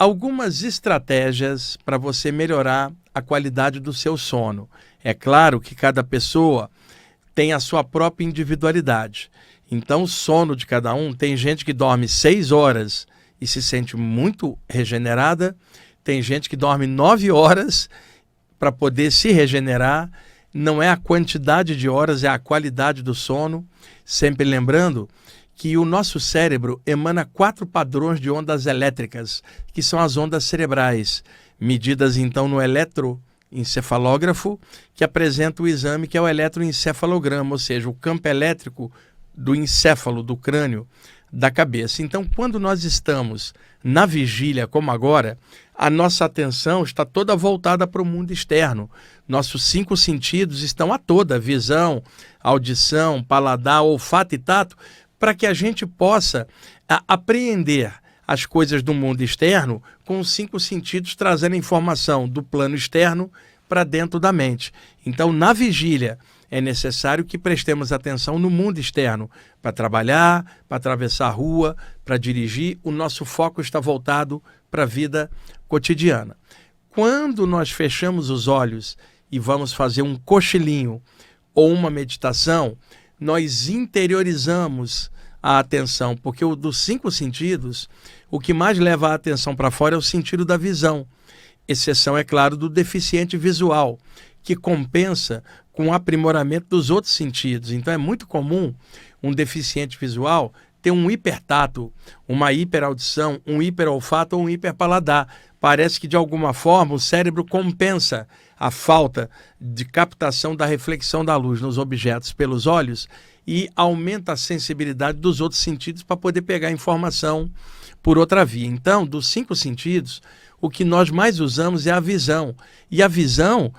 algumas estratégias para você melhorar a qualidade do seu sono. É claro que cada pessoa tem a sua própria individualidade. Então, o sono de cada um, tem gente que dorme 6 horas e se sente muito regenerada, tem gente que dorme 9 horas para poder se regenerar. Não é a quantidade de horas, é a qualidade do sono. Sempre lembrando que o nosso cérebro emana 4 padrões de ondas elétricas, que são as ondas cerebrais, medidas então no eletroencefalógrafo, que apresenta o exame que é o eletroencefalograma, ou seja, o campo elétrico do encéfalo, do crânio, da cabeça. Então, quando nós estamos na vigília, como agora, a nossa atenção está toda voltada para o mundo externo. Nossos 5 sentidos estão a toda, visão, audição, paladar, olfato e tato, para que a gente possa apreender as coisas do mundo externo com os 5 sentidos, trazendo informação do plano externo para dentro da mente. Então, na vigília, é necessário que prestemos atenção no mundo externo, para trabalhar, para atravessar a rua, para dirigir. O nosso foco está voltado para a vida cotidiana. Quando nós fechamos os olhos e vamos fazer um cochilinho ou uma meditação, nós interiorizamos a atenção, porque dos 5 sentidos, o que mais leva a atenção para fora é o sentido da visão. Exceção, é claro, do deficiente visual, que compensa com o aprimoramento dos outros sentidos. Então é muito comum um deficiente visual ter um hipertato, uma hiperaudição, um hiperolfato ou um hiperpaladar. Parece que de alguma forma o cérebro compensa a falta de captação da reflexão da luz nos objetos pelos olhos e aumenta a sensibilidade dos outros sentidos para poder pegar informação por outra via. Então, dos 5 sentidos, o que nós mais usamos é a visão. E a visão,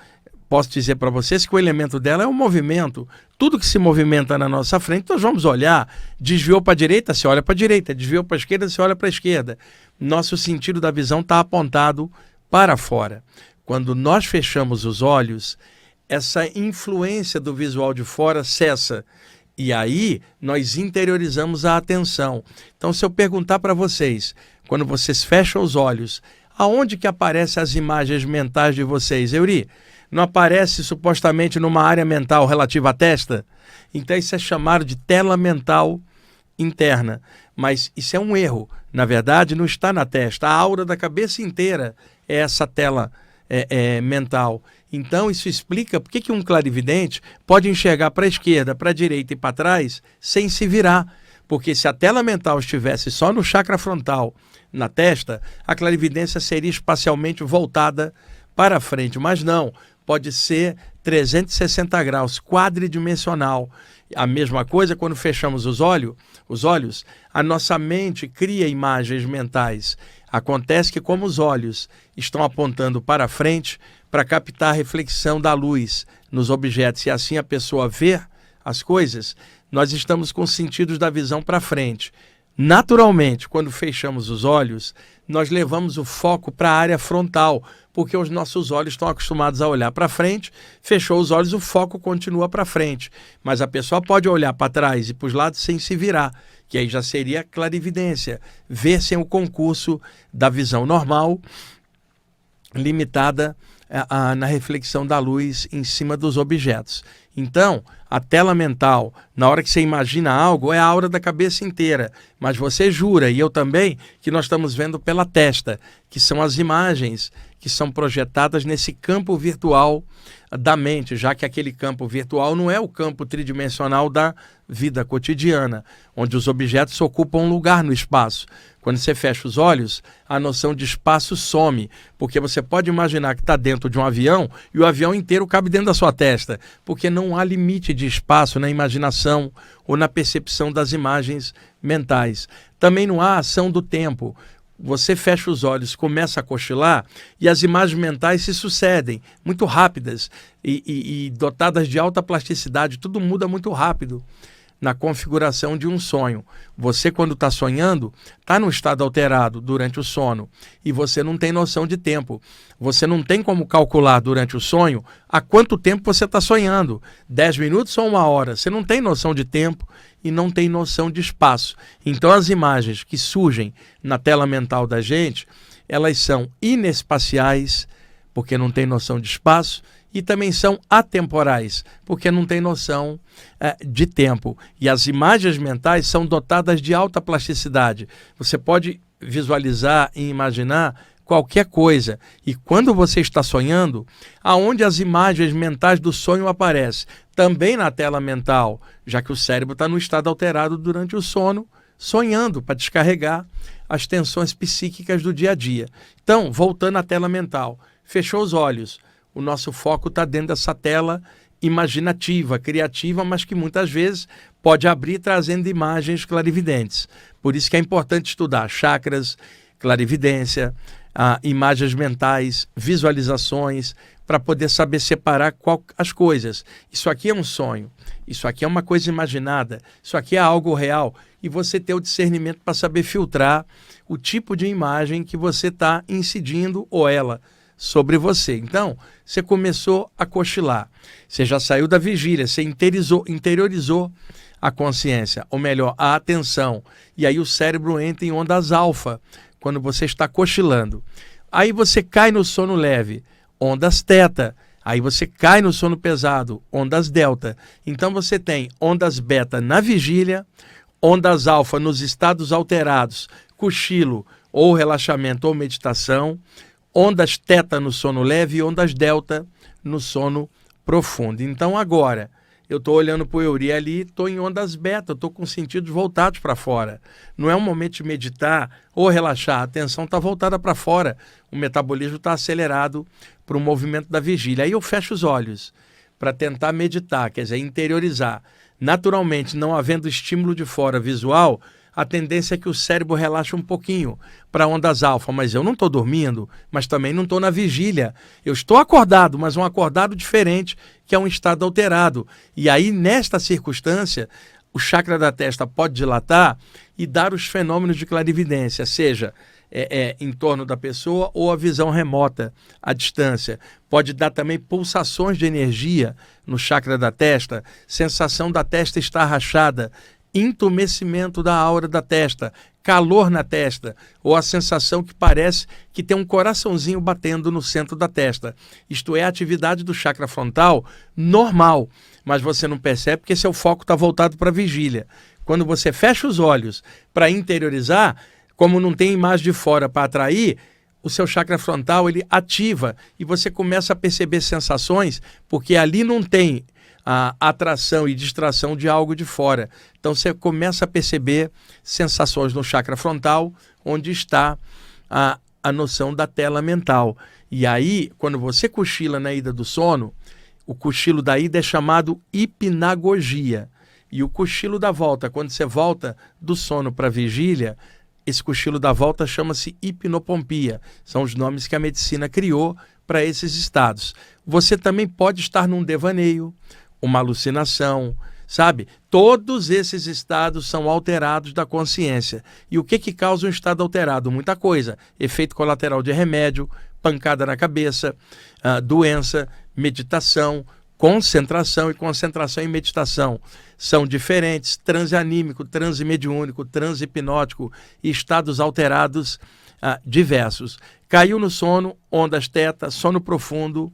posso dizer para vocês que o elemento dela é o movimento. Tudo que se movimenta na nossa frente, nós vamos olhar. Desviou para a direita, você olha para a direita. Desviou para a esquerda, você olha para a esquerda. Nosso sentido da visão está apontado para fora. Quando nós fechamos os olhos, essa influência do visual de fora cessa. E aí, nós interiorizamos a atenção. Então, se eu perguntar para vocês, quando vocês fecham os olhos, aonde que aparecem as imagens mentais de vocês? Euri, não aparece supostamente numa área mental relativa à testa? Então isso é chamado de tela mental interna. Mas isso é um erro. Na verdade, não está na testa. A aura da cabeça inteira é essa tela mental. Então isso explica por que um clarividente pode enxergar para a esquerda, para a direita e para trás sem se virar. Porque se a tela mental estivesse só no chakra frontal, na testa, a clarividência seria espacialmente voltada para frente. Mas não, pode ser 360 graus, quadridimensional. A mesma coisa quando fechamos os olhos, a nossa mente cria imagens mentais. Acontece que como os olhos estão apontando para frente, para captar a reflexão da luz nos objetos, e assim a pessoa vê as coisas, nós estamos com os sentidos da visão para frente. Naturalmente, quando fechamos os olhos, nós levamos o foco para a área frontal, porque os nossos olhos estão acostumados a olhar para frente. Fechou os olhos, o foco continua para frente. Mas a pessoa pode olhar para trás e para os lados sem se virar, que aí já seria clarividência. Ver sem o concurso da visão normal, limitada na reflexão da luz em cima dos objetos. Então, a tela mental, na hora que você imagina algo, é a aura da cabeça inteira. Mas você jura, e eu também, que nós estamos vendo pela testa, que são as imagens que são projetadas nesse campo virtual da mente, já que aquele campo virtual não é o campo tridimensional da vida cotidiana, onde os objetos ocupam um lugar no espaço. Quando você fecha os olhos, a noção de espaço some, porque você pode imaginar que está dentro de um avião e o avião inteiro cabe dentro da sua testa, porque não há limite de espaço na imaginação ou na percepção das imagens mentais. Também não há ação do tempo. Você fecha os olhos, começa a cochilar e as imagens mentais se sucedem, muito rápidas e dotadas de alta plasticidade. Tudo muda muito rápido na configuração de um sonho. Você, quando está sonhando, está num estado alterado durante o sono e você não tem noção de tempo. Você não tem como calcular durante o sonho há quanto tempo você está sonhando. 10 minutos ou 1 hora. Você não tem noção de tempo e não tem noção de espaço. Então as imagens que surgem na tela mental da gente, elas são inespaciais, porque não tem noção de espaço, e também são atemporais, porque não tem noção de tempo. E as imagens mentais são dotadas de alta plasticidade. Você pode visualizar e imaginar qualquer coisa. E quando você está sonhando, aonde as imagens mentais do sonho aparecem? Também na tela mental, já que o cérebro está no estado alterado durante o sono, sonhando para descarregar as tensões psíquicas do dia a dia. Então, voltando à tela mental, fechou os olhos. O nosso foco está dentro dessa tela imaginativa, criativa, mas que muitas vezes pode abrir trazendo imagens clarividentes. Por isso que é importante estudar chakras, clarividência, imagens mentais, visualizações, para poder saber separar as coisas. Isso aqui é um sonho, isso aqui é uma coisa imaginada, isso aqui é algo real. E você ter o discernimento para saber filtrar o tipo de imagem que você está incidindo ou ela sobre você. Então, você começou a cochilar, você já saiu da vigília, você interiorizou a consciência, ou melhor, a atenção. E aí o cérebro entra em ondas alfa, quando você está cochilando. Aí você cai no sono leve, ondas teta. Aí você cai no sono pesado, ondas delta. Então você tem ondas beta na vigília, ondas alfa nos estados alterados, cochilo ou relaxamento ou meditação, ondas teta no sono leve e ondas delta no sono profundo. Então agora, eu estou olhando para o Euri ali, estou em ondas beta, estou com os sentidos voltados para fora. Não é um momento de meditar ou relaxar, a atenção está voltada para fora, o metabolismo está acelerado para o movimento da vigília. Aí eu fecho os olhos para tentar meditar, quer dizer, interiorizar. Naturalmente, não havendo estímulo de fora visual, a tendência é que o cérebro relaxe um pouquinho para ondas alfa, mas eu não estou dormindo, mas também não estou na vigília. Eu estou acordado, mas um acordado diferente, que é um estado alterado. E aí, nesta circunstância, o chakra da testa pode dilatar e dar os fenômenos de clarividência, seja em torno da pessoa ou a visão remota, à distância. Pode dar também pulsações de energia no chakra da testa, sensação da testa estar rachada, entumecimento da aura da testa, calor na testa, ou a sensação que parece que tem um coraçãozinho batendo no centro da testa. Isto é a atividade do chakra frontal normal, mas você não percebe porque seu foco está voltado para a vigília. Quando você fecha os olhos para interiorizar, como não tem imagem de fora para atrair, o seu chakra frontal ele ativa e você começa a perceber sensações, porque ali não tem a atração e distração de algo de fora. Então você começa a perceber sensações no chakra frontal, onde está a noção da tela mental. E aí, quando você cochila na ida do sono, o cochilo da ida é chamado hipnagogia. E o cochilo da volta, quando você volta do sono para a vigília, esse cochilo da volta chama-se hipnopompia. São os nomes que a medicina criou para esses estados. Você também pode estar num devaneio, uma alucinação, sabe? Todos esses estados são alterados da consciência. E o que causa um estado alterado? Muita coisa. Efeito colateral de remédio, pancada na cabeça, doença, meditação, concentração e meditação são diferentes, transe anímico, transe mediúnico, transe hipnótico e estados alterados diversos. Caiu no sono, ondas teta, sono profundo,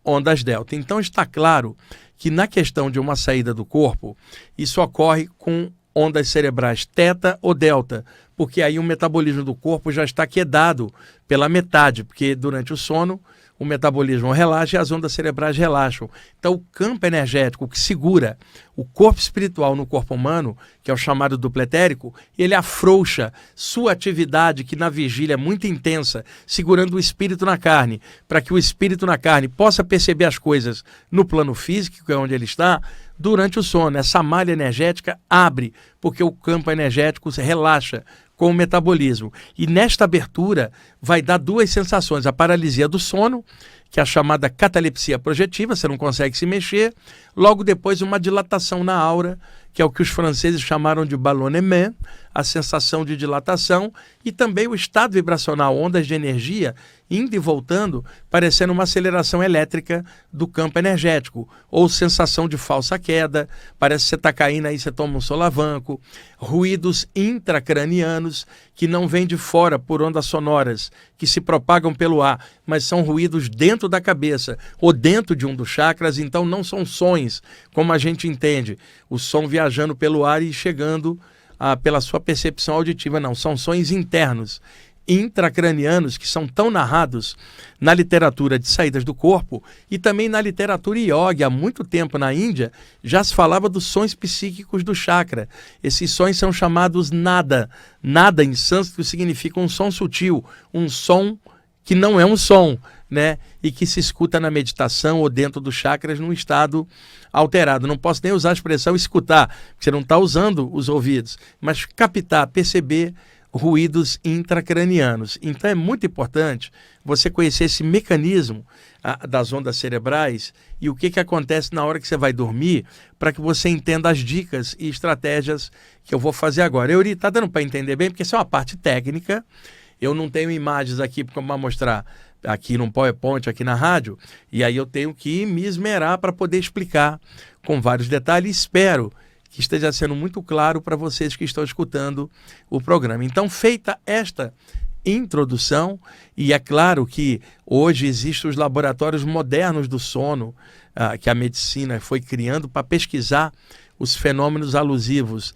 ondas delta. Então está claro que na questão de uma saída do corpo, isso ocorre com ondas cerebrais teta ou delta, porque aí o metabolismo do corpo já está quedado pela metade, porque durante o sono o metabolismo relaxa e as ondas cerebrais relaxam. Então o campo energético que segura o corpo espiritual no corpo humano, que é o chamado duplo etérico, ele afrouxa sua atividade, que na vigília é muito intensa, segurando o espírito na carne, para que o espírito na carne possa perceber as coisas no plano físico, que é onde ele está, durante o sono. Essa malha energética abre, porque o campo energético relaxa com o metabolismo. E nesta abertura vai dar duas sensações: a paralisia do sono, que é a chamada catalepsia projetiva, você não consegue se mexer, logo depois uma dilatação na aura, que é o que os franceses chamaram de ballonnement, a sensação de dilatação, e também o estado vibracional, ondas de energia, indo e voltando, parecendo uma aceleração elétrica do campo energético, ou sensação de falsa queda, parece que você está caindo aí, você toma um solavanco, ruídos intracranianos, que não vêm de fora por ondas sonoras, que se propagam pelo ar, mas são ruídos dentro da cabeça ou dentro de um dos chakras, então não são sons, como a gente entende, o som viajando pelo ar e chegando pela sua percepção auditiva, não, são sons internos, intracranianos, que são tão narrados na literatura de saídas do corpo e também na literatura yoga. Há muito tempo na Índia já se falava dos sons psíquicos do chakra. Esses sons são chamados nada. Nada em sânscrito significa um som sutil, um som que não é um som, né? E que se escuta na meditação ou dentro dos chakras num estado alterado. Não posso nem usar a expressão escutar, porque você não está usando os ouvidos, mas captar, perceber ruídos intracranianos. Então é muito importante você conhecer esse mecanismo das ondas cerebrais e o que acontece na hora que você vai dormir, para que você entenda as dicas e estratégias que eu vou fazer agora. Euri, está dando para entender bem? Porque isso é uma parte técnica. Eu não tenho imagens aqui para mostrar aqui no PowerPoint, aqui na rádio, e aí eu tenho que me esmerar para poder explicar com vários detalhes. Espero que esteja sendo muito claro para vocês que estão escutando o programa. Então, feita esta introdução, e é claro que hoje existem os laboratórios modernos do sono, que a medicina foi criando para pesquisar os fenômenos alusivos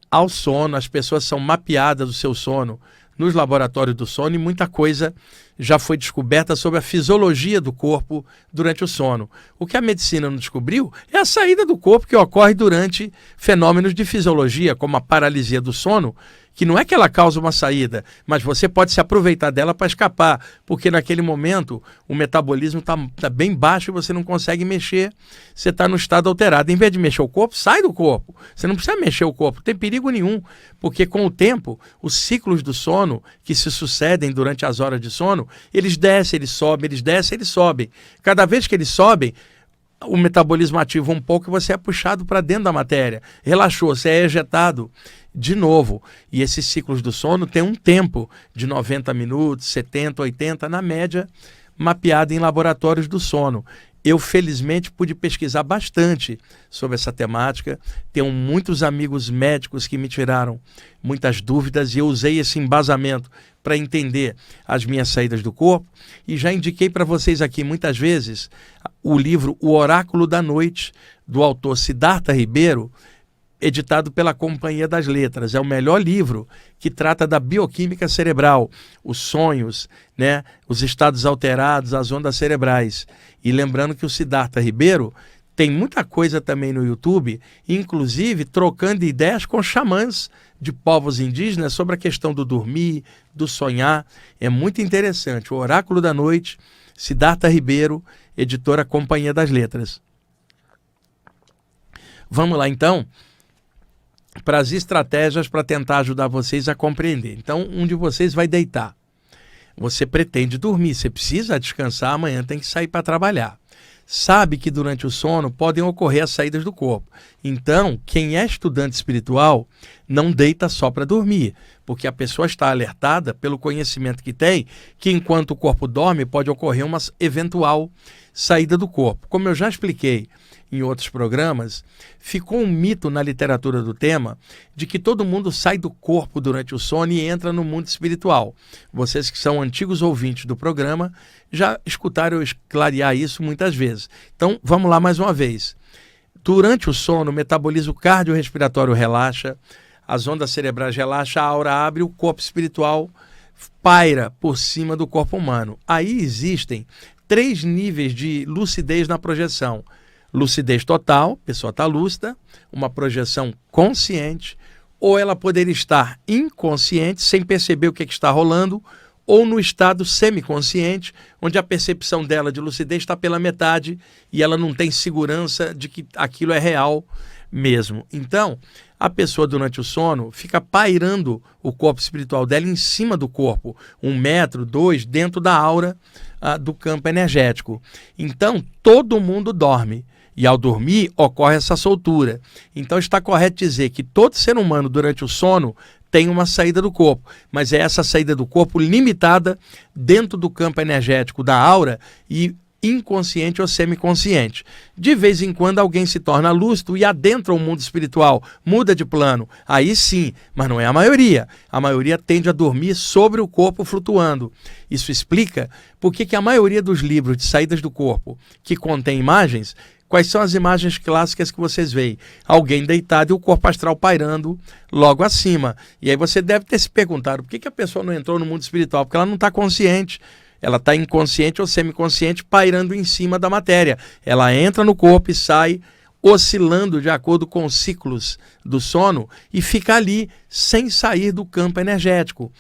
ao sono. As pessoas são mapeadas do seu sono nos laboratórios do sono e muita coisa já foi descoberta sobre a fisiologia do corpo durante o sono. O que a medicina não descobriu é a saída do corpo que ocorre durante fenômenos de fisiologia, como a paralisia do sono, que não é que ela causa uma saída, mas você pode se aproveitar dela para escapar, porque naquele momento o metabolismo está bem baixo e você não consegue mexer, você está no estado alterado. Em vez de mexer o corpo, sai do corpo. Você não precisa mexer o corpo, não tem perigo nenhum, porque com o tempo, os ciclos do sono que se sucedem durante as horas de sono, eles descem, eles sobem, eles descem, eles sobem. Cada vez que eles sobem, o metabolismo ativa um pouco e você é puxado para dentro da matéria. Relaxou, você é ejetado de novo. E esses ciclos do sono têm um tempo de 90 minutos, 70, 80, na média, mapeado em laboratórios do sono. Eu, felizmente, pude pesquisar bastante sobre essa temática. Tenho muitos amigos médicos que me tiraram muitas dúvidas e eu usei esse embasamento para entender as minhas saídas do corpo. E já indiquei para vocês aqui muitas vezes o livro O Oráculo da Noite, do autor Siddhartha Ribeiro, editado pela Companhia das Letras. É o melhor livro que trata da bioquímica cerebral, os sonhos, né, os estados alterados, as ondas cerebrais. E lembrando que o Siddhartha Ribeiro tem muita coisa também no YouTube, inclusive trocando ideias com xamãs de povos indígenas sobre a questão do dormir, do sonhar. É muito interessante. O Oráculo da Noite, Siddhartha Ribeiro, editora Companhia das Letras. Vamos lá, então, para as estratégias para tentar ajudar vocês a compreender. Então, um de vocês vai deitar. Você pretende dormir, você precisa descansar, amanhã tem que sair para trabalhar. Sabe que durante o sono podem ocorrer as saídas do corpo. Então, quem é estudante espiritual não deita só para dormir, porque a pessoa está alertada pelo conhecimento que tem, que enquanto o corpo dorme pode ocorrer uma eventual saída do corpo. Como eu já expliquei em outros programas, ficou um mito na literatura do tema de que todo mundo sai do corpo durante o sono e entra no mundo espiritual. Vocês que são antigos ouvintes do programa já escutaram eu clarear isso muitas vezes. Então, vamos lá mais uma vez. Durante o sono, o metabolismo cardiorrespiratório relaxa, as ondas cerebrais relaxam, a aura abre, o corpo espiritual paira por cima do corpo humano. Aí existem 3 níveis de lucidez na projeção. Lucidez total, a pessoa está lúcida, uma projeção consciente, ou ela poderia estar inconsciente, sem perceber o que está rolando, ou no estado semiconsciente, onde a percepção dela de lucidez está pela metade e ela não tem segurança de que aquilo é real mesmo. Então, a pessoa durante o sono fica pairando o corpo espiritual dela em cima do corpo, 1 metro, 2, dentro da aura do campo energético. Então, todo mundo dorme. E ao dormir, ocorre essa soltura. Então está correto dizer que todo ser humano, durante o sono, tem uma saída do corpo. Mas é essa saída do corpo limitada dentro do campo energético da aura e inconsciente ou semiconsciente. De vez em quando alguém se torna lúcido e adentra o mundo espiritual, muda de plano. Aí sim, mas não é a maioria. A maioria tende a dormir sobre o corpo flutuando. Isso explica por que a maioria dos livros de saídas do corpo que contém imagens, quais são as imagens clássicas que vocês veem? Alguém deitado e o corpo astral pairando logo acima. E aí você deve ter se perguntado por que a pessoa não entrou no mundo espiritual? Porque ela não está consciente. Ela está inconsciente ou semiconsciente pairando em cima da matéria. Ela entra no corpo e sai oscilando de acordo com os ciclos do sono e fica ali sem sair do campo energético.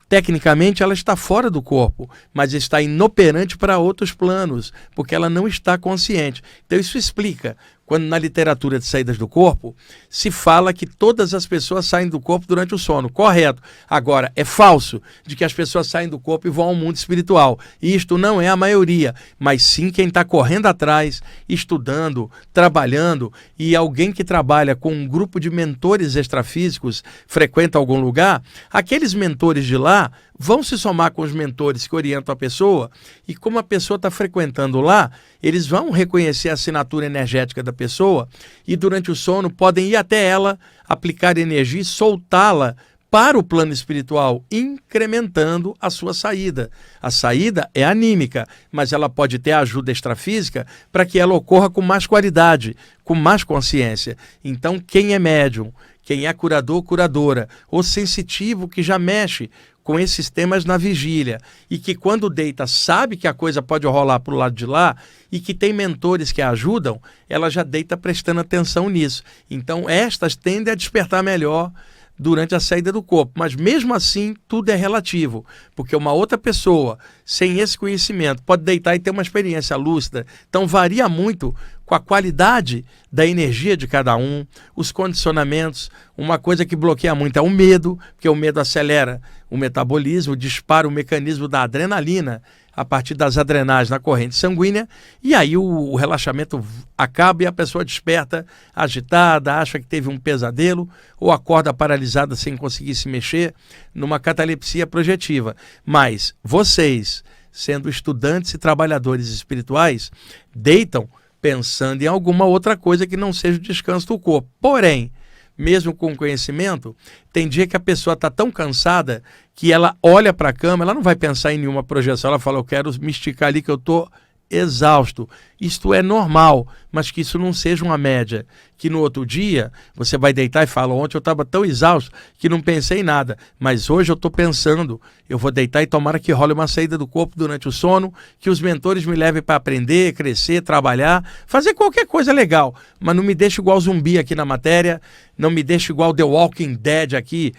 Tecnicamente, ela está fora do corpo, mas está inoperante para outros planos, porque ela não está consciente. Então, isso explica quando na literatura de saídas do corpo se fala que todas as pessoas saem do corpo durante o sono. Correto. Agora, é falso de que as pessoas saem do corpo e vão ao mundo espiritual. E isto não é a maioria, mas sim quem está correndo atrás, estudando, trabalhando, e alguém que trabalha com um grupo de mentores extrafísicos, frequenta algum lugar, aqueles mentores de lá vão se somar com os mentores que orientam a pessoa, e como a pessoa está frequentando lá, eles vão reconhecer a assinatura energética da pessoa e durante o sono podem ir até ela, aplicar energia e soltá-la para o plano espiritual, incrementando a sua saída. A saída é anímica, mas ela pode ter ajuda extrafísica para que ela ocorra com mais qualidade, com mais consciência. Então, quem é médium, quem é curador, curadora, ou sensitivo que já mexe com esses temas na vigília e que quando deita sabe que a coisa pode rolar para o lado de lá e que tem mentores que a ajudam, ela já deita prestando atenção nisso. Então estas tendem a despertar melhor durante a saída do corpo, mas mesmo assim tudo é relativo, porque uma outra pessoa sem esse conhecimento pode deitar e ter uma experiência lúcida, então varia muito com a qualidade da energia de cada um, os condicionamentos. Uma coisa que bloqueia muito é o medo, porque o medo acelera o metabolismo, dispara o mecanismo da adrenalina a partir das adrenais na corrente sanguínea, e aí o relaxamento acaba e a pessoa desperta agitada, acha que teve um pesadelo, ou acorda paralisada sem conseguir se mexer, numa catalepsia projetiva. Mas vocês, sendo estudantes e trabalhadores espirituais, deitam pensando em alguma outra coisa que não seja o descanso do corpo. Porém, mesmo com conhecimento, tem dia que a pessoa está tão cansada que ela olha para a cama, ela não vai pensar em nenhuma projeção, ela fala, eu quero me esticar ali que eu estou exausto. Isto é normal, mas que isso não seja uma média, que no outro dia você vai deitar e fala, ontem eu estava tão exausto que não pensei em nada, mas hoje eu estou pensando, eu vou deitar e tomara que role uma saída do corpo durante o sono, que os mentores me levem para aprender, crescer, trabalhar, fazer qualquer coisa legal, mas não me deixe igual zumbi aqui na matéria, não me deixe igual The Walking Dead aqui,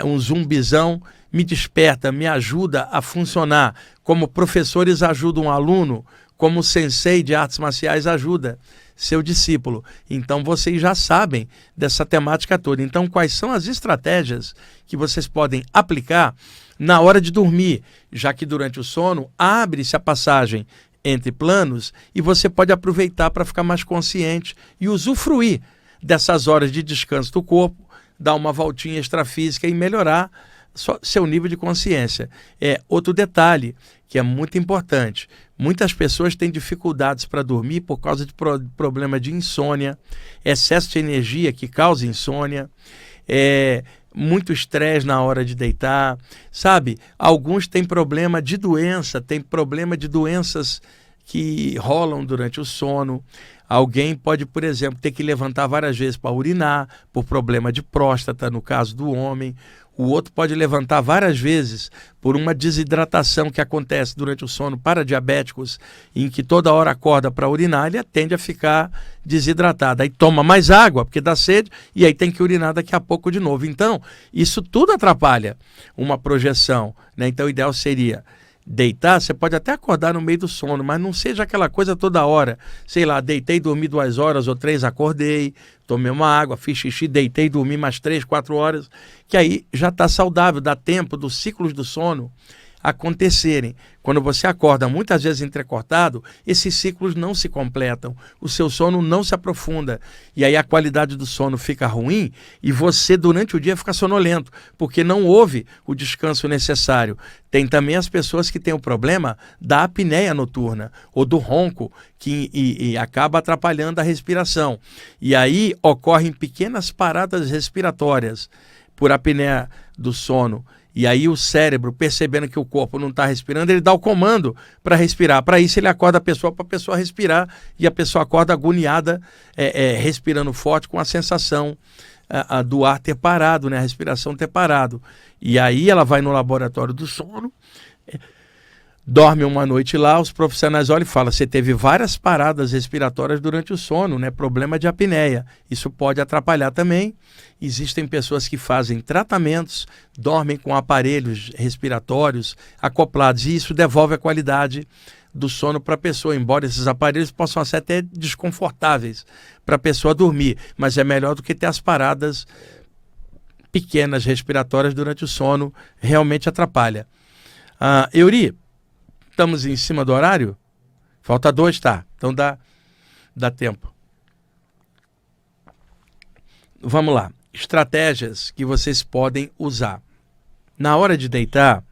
um zumbizão. Me desperta, me ajuda a funcionar, como professores ajudam um aluno, como o sensei de artes marciais ajuda seu discípulo. Então vocês já sabem dessa temática toda. Então quais são as estratégias que vocês podem aplicar na hora de dormir, já que durante o sono abre-se a passagem entre planos e você pode aproveitar para ficar mais consciente e usufruir dessas horas de descanso do corpo, dar uma voltinha extrafísica e melhorar seu nível de consciência. Outro detalhe que é muito importante, muitas pessoas têm dificuldades para dormir por causa de problema de insônia, excesso de energia que causa insônia, muito estresse na hora de deitar, sabe? Alguns têm problema de doença, têm problema de doenças que rolam durante o sono. Alguém pode, por exemplo, ter que levantar várias vezes para urinar, por problema de próstata, no caso do homem. O outro pode levantar várias vezes por uma desidratação que acontece durante o sono para diabéticos, em que toda hora acorda para urinar, ele tende a ficar desidratado. Aí toma mais água, porque dá sede, e aí tem que urinar daqui a pouco de novo. Então, isso tudo atrapalha uma projeção, né? Então, o ideal seria deitar, você pode até acordar no meio do sono, mas não seja aquela coisa toda hora. Sei lá, deitei, dormi 2 horas ou 3, acordei, tomei uma água, fiz xixi, deitei, dormi mais 3, 4 horas, que aí já está saudável, dá tempo dos ciclos do sono acontecerem. Quando você acorda muitas vezes entrecortado, esses ciclos não se completam, o seu sono não se aprofunda, e aí a qualidade do sono fica ruim e você durante o dia fica sonolento, porque não houve o descanso necessário. Tem também as pessoas que têm o problema da apneia noturna ou do ronco, que acaba atrapalhando a respiração. E aí ocorrem pequenas paradas respiratórias por apneia do sono. E aí o cérebro, percebendo que o corpo não está respirando, ele dá o comando para respirar. Para isso ele acorda a pessoa para a pessoa respirar e a pessoa acorda agoniada, respirando forte com a sensação do ar ter parado, né? A respiração ter parado. E aí ela vai no laboratório do sono, dorme uma noite lá, os profissionais olham e falam, você teve várias paradas respiratórias durante o sono, né? Problema de apneia. Isso pode atrapalhar também. Existem pessoas que fazem tratamentos, dormem com aparelhos respiratórios acoplados e isso devolve a qualidade do sono para a pessoa, embora esses aparelhos possam ser até desconfortáveis para a pessoa dormir, mas é melhor do que ter as paradas pequenas respiratórias durante o sono, realmente atrapalha. Euri, estamos em cima do horário? Falta 2, tá? Então dá tempo. Vamos lá. Estratégias que vocês podem usar. Na hora de deitar,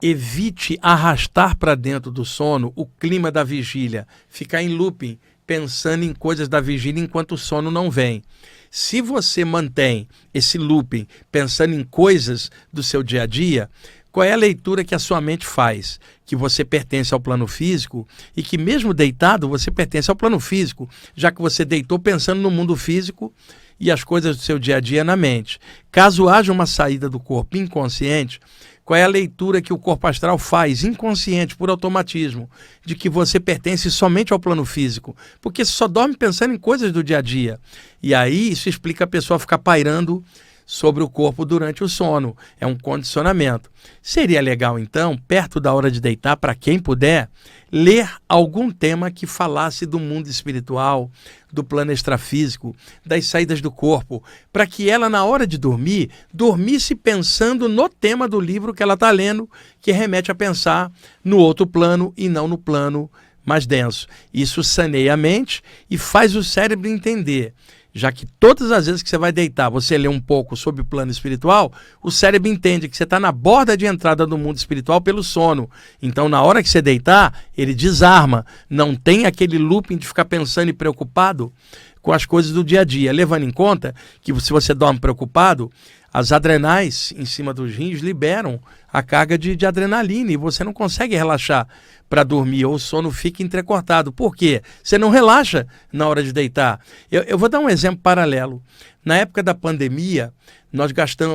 evite arrastar para dentro do sono o clima da vigília. Ficar em looping, pensando em coisas da vigília enquanto o sono não vem. Se você mantém esse looping pensando em coisas do seu dia a dia, qual é a leitura que a sua mente faz? Que você pertence ao plano físico e que mesmo deitado você pertence ao plano físico, já que você deitou pensando no mundo físico e as coisas do seu dia a dia na mente. Caso haja uma saída do corpo inconsciente, qual é a leitura que o corpo astral faz, inconsciente, por automatismo, de que você pertence somente ao plano físico? Porque você só dorme pensando em coisas do dia a dia. E aí isso explica a pessoa ficar pairando sobre o corpo durante o sono. É um condicionamento. Seria legal, então, perto da hora de deitar, para quem puder, ler algum tema que falasse do mundo espiritual, do plano extrafísico, das saídas do corpo, para que ela, na hora de dormir, dormisse pensando no tema do livro que ela está lendo, que remete a pensar no outro plano e não no plano mais denso. Isso saneia a mente e faz o cérebro entender. Já que todas as vezes que você vai deitar, você lê um pouco sobre o plano espiritual, o cérebro entende que você está na borda de entrada do mundo espiritual pelo sono. Então, na hora que você deitar, ele desarma. Não tem aquele looping de ficar pensando e preocupado com as coisas do dia a dia. Levando em conta que se você dorme preocupado, as adrenais em cima dos rins liberam a carga de adrenalina e você não consegue relaxar para dormir, ou o sono fica entrecortado. Por quê? Você não relaxa na hora de deitar. Eu vou dar um exemplo paralelo. Na época da pandemia, nós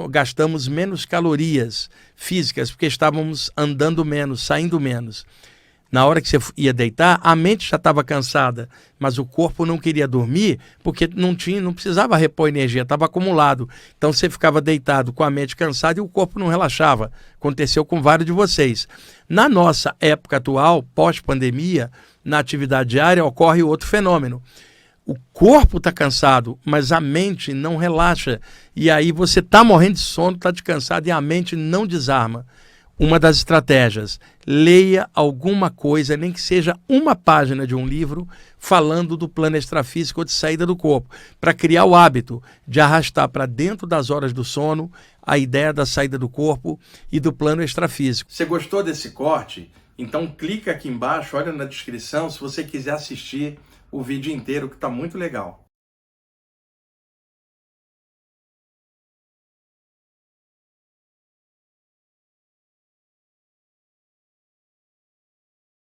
gastamos menos calorias físicas porque estávamos andando menos, saindo menos. Na hora que você ia deitar, a mente já estava cansada, mas o corpo não queria dormir porque não precisava repor energia, estava acumulado. Então você ficava deitado com a mente cansada e o corpo não relaxava. Aconteceu com vários de vocês. Na nossa época atual, pós-pandemia, na atividade diária, ocorre outro fenômeno. O corpo está cansado, mas a mente não relaxa. E aí você está morrendo de sono, está descansado e a mente não desarma. Uma das estratégias, leia alguma coisa, nem que seja uma página de um livro, falando do plano extrafísico ou de saída do corpo, para criar o hábito de arrastar para dentro das horas do sono a ideia da saída do corpo e do plano extrafísico. Você gostou desse corte? Então clica aqui embaixo, olha na descrição se você quiser assistir o vídeo inteiro, que está muito legal.